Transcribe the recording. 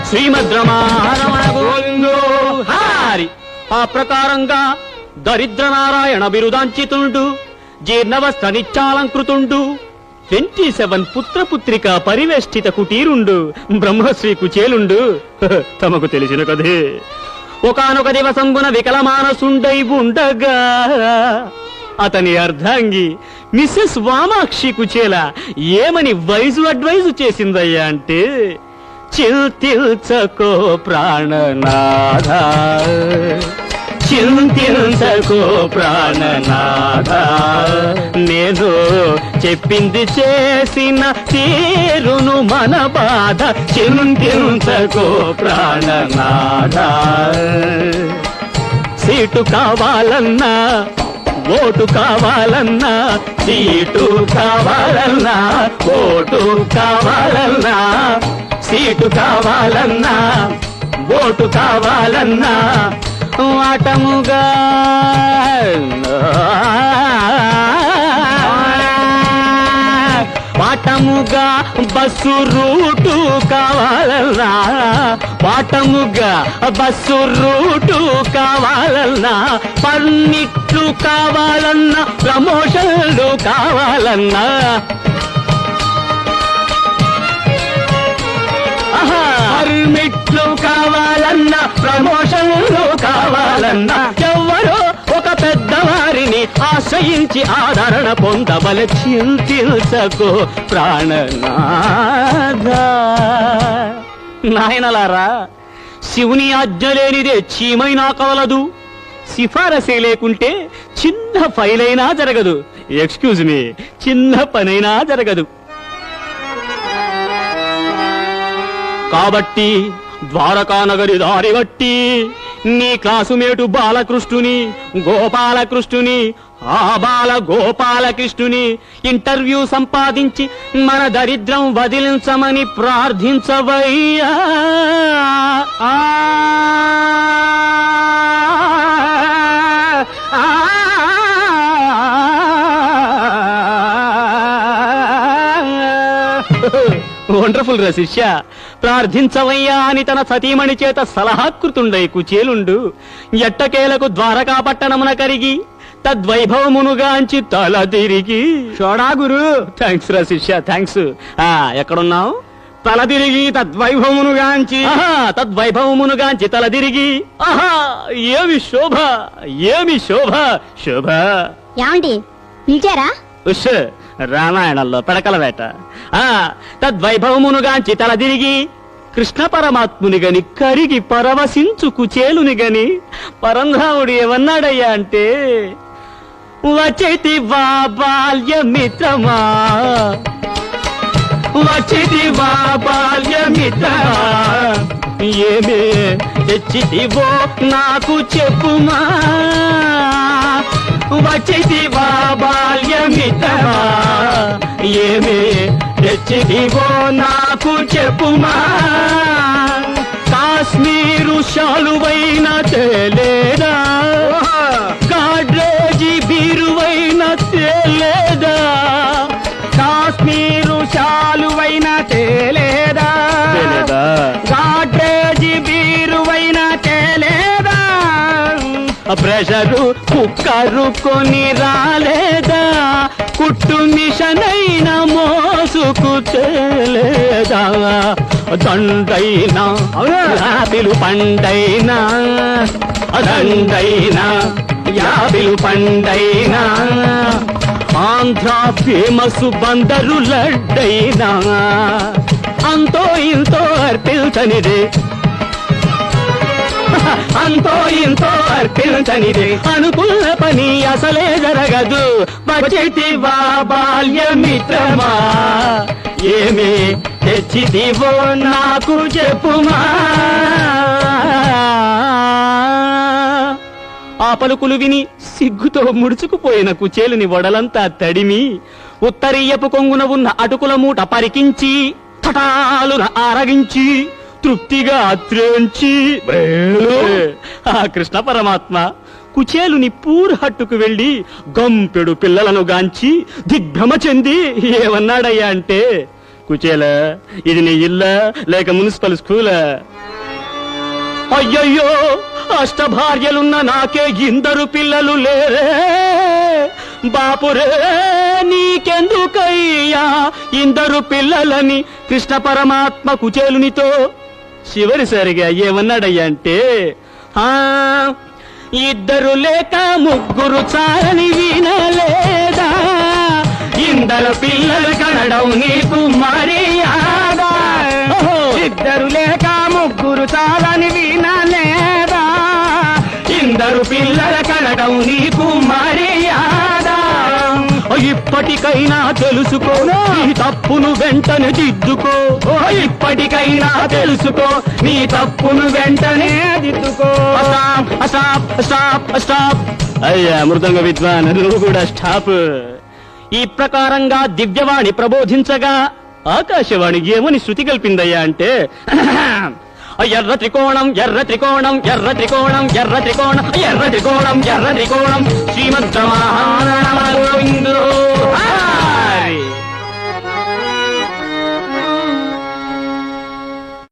శ్రీమద్రమారమణ గోవిందో హారి. ఆ ప్రకారంగా దరిద్ర నారాయణ బిరుదాంచితుండు, జీర్ణవస్త్ర నిత్యాలంకృతుండు, 27 పుత్రపుత్రిక పరివేష్టిత కుటీరుండు బ్రహ్మశ్రీ కుచేలుండు. తమకు తెలిసిన కదే. ఒకానొక దివసంబున వికలమానసుండై ఉండగా అతని అర్ధాంగి మిస్సెస్ వామాక్షి కుచేల ఏమని అడ్వైజు చేసిందయ్యా అంటే, చింతించకో ప్రాణనాథ, చింతించకో ప్రాణనాథ, నేను చెప్పింది చేసిన తీరును మన బాధ, చింతించకో ప్రాణనాథ. సీటు కావాలన్నా, ఓటు కావాలన్నా, సీటు కావాలన్నా, ఓటు కావాలన్నా, సీటు కావాలన్నా, ఓటు కావాలన్నా, వాటముగా వాటముగా బస్సు రూటు కావాలన్నా, వాటముగా బస్సు రూటు కావాలన్నా, పర్మిట్లు కావాలన్నా, ప్రమోషన్లు కావాలన్నా, పర్మిట్లు కావాలన్నా, ప్రమోషన్లు కావాలన్నా, ఎవరో ఒక పెద్దవారిని ఆశ్రయించి ఆదరణ పొందవల, చింతించకో ప్రాణనాథ. నాయనలారా, శివుని ఆజ్ఞ లేనిదే చీమైనా కవలదు, సిఫారసే లేకుంటే చిన్న ఫైలైనా జరగదు, ఎక్స్క్యూజ్ మీ, చిన్న పనైనా జరగదు. కాబట్టి ద్వారకా నగరి దారి బట్టి నీ క్లాసుమేటు బాలకృష్ణుని, గోపాలకృష్ణుని, ఆ బాల గోపాలకృష్ణుని ఇంటర్వ్యూ సంపాదించి మన దరిద్రం వదిలించమని ప్రార్థించవయ్యా. వండర్ఫుల్ రా శిష్య, ప్రార్థించవయ్యా అని తన సతీమణి చేత సలహాకృతుండై కుచేలుండు ఎట్టకేలకు ద్వారకా పట్టణమున కరిగి తద్వైభవమునుగాంచి తల తిరిగి. షోడా గురు. థ్యాంక్స్ రా శిష్య, థ్యాంక్స్. ఎక్కడున్నావు? తల తిరిగి తద్వైభవమునుగాంచి, తద్వైభవమునుగాంచి తల తిరిగి. ఆహా, ఏమి శోభ, ఏమి శోభ, శోభ. ఏమండి పిలిచారా? రామాయణంలో పెడకల వేట. తద్వైభవమునుగాంచి తల తిరిగి కృష్ణ పరమాత్ముని గని కరిగి పరవశించు కుచేలుని గని పరంధాముడు ఏమన్నాడయ్యా అంటే, వచితివా బాల్యమిత్రమా, వచితివా బాల్యమిత్రమా, ఏమే తెచ్చితివో నాకు చెప్పుమా, వచితివా బాల్యమిత్రమా, ఏమే తెచ్చితివో నాకు చెప్పుమా, కాశ్మీరు శాలువైన తేలేదా, గాడ్రేజీ బీరువైన తేలేదా, కాశ్మీరు శాలువైన తేలేదా, గాడ్రేజీ బీరువైన తేలేదా, ప్రెషరు కుక్కరు కొని రాలేదా, కుట్టు మిషనైన మోసుకు తేలేదా, దండైనా యాపిలు పండైనా, దండైనా యాపిలు పండైనా, ఆంధ్ర ఫేమస్ బందరు లడ్డైనా, అంతో ఇంతో అర్పించనిదే, అంతో ఇంతో అర్పించనిదే, అనుకున్న పని అసలే జరగదు, వచితివా బాల్యమిత్రమా, ఏమి తెచ్చితివో నాకు చెప్పుమా. ఆ పలుకులు విని సిగ్గుతో ముడుచుకుపోయిన కుచేలుని వడలంతా తడిమి ఉత్తరీయపు కొంగున ఉన్న అటుకుల మూట పరికించి తటాలున ఆరగించి తృప్తిగా త్రేంచి ఆ కృష్ణ పరమాత్మ కుచేలుని పూర్హట్టుకు వెళ్లి గంపెడు పిల్లలను గాంచి దిగ్భ్రమ చెంది ఏమన్నాడయ్యా అంటే, కుచేలా ఇది నీ ఇల్లా లేక మున్సిపల్ స్కూలా? అయ్యయ్యో, అష్టభార్యలున్న నాకే ఇందరు పిల్లలు లేరే బాపురే, నీకెందుకయ్యా ఇందరు పిల్లలని కృష్ణ పరమాత్మ కుచేలునితో చివరిసరిగా ఏమన్నాడయ్యా అంటే, ఇద్దరు లేక ముగ్గురు చాలని వినలేదా, ఇందరు పిల్లలు కనడం నీకు మర్యాదా, ఇద్దరు లేక ముగ్గురు చాలని వినలేదా, ఇందరు పిల్లల కనడం నీకు మర్యాదా, ఇప్పటికైనా తెలుసుకో నీ తప్పును వెంటనే దిద్దుకో, ఇప్పటికైనా తెలుసుకో నీ తప్పును వెంటనే దిద్దుకో. Stop stop stop. అయ్యా మృదంగ విద్వాన్, నువ్వు కూడా స్టాప్. ఈ ప్రకారంగా దివ్యవాణి ప్రబోధించగా ఆకాశవాణి ఏమని శృతి కల్పిందయ్యా అంటే, ఎర్ర త్రికోణం ఎర్ర త్రికోణం ఎర్ర త్రికోణం ఎర్ర త్రికోణం ఎర్ర త్రికోణం ఎర్ర త్రికోణం శ్రీమద్రమాహం